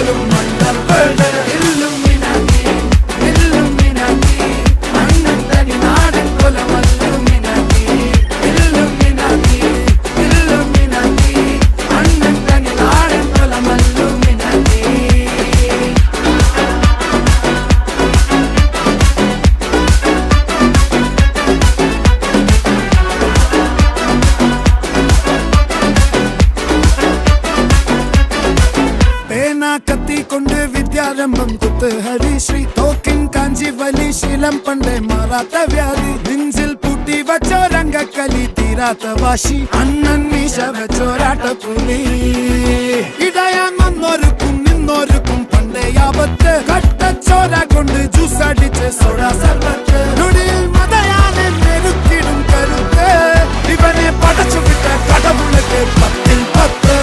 പോലും മണ്ടപ്പേട് Illuminati Illuminati അണ്ണൻ തനി നാടൻ കൊലമല്ലുമിനാറ്റി ഇല്ലുമിനാറ്റി ഇല്ലുമിനാറ്റി അണ്ണൻ തനി നാടൻ കൊലമല്ലുമിനാറ്റി. കത്തി കൊണ്ട് വിദ്യാരംഭം കുത്ത് ഹരിശ്രീ തോക്കിൻ കാഞ്ചി വലി ശീലം പണ്ടേ മാറാത്ത വ്യാധി നെഞ്ചിൽ പൂട്ടി വച്ചോരംഗക്കലി തീരാത്ത വാശി അണ്ണൻ മീശ വെച്ചോരാട്ട പുലി ഇടയാൻ വന്നോർക്കും നിന്നോർക്കും പണ്ടേ ആപത്ത് കട്ടച്ചോര കൊണ്ട് ജ്യൂസ് അടിച്ച് സോഡ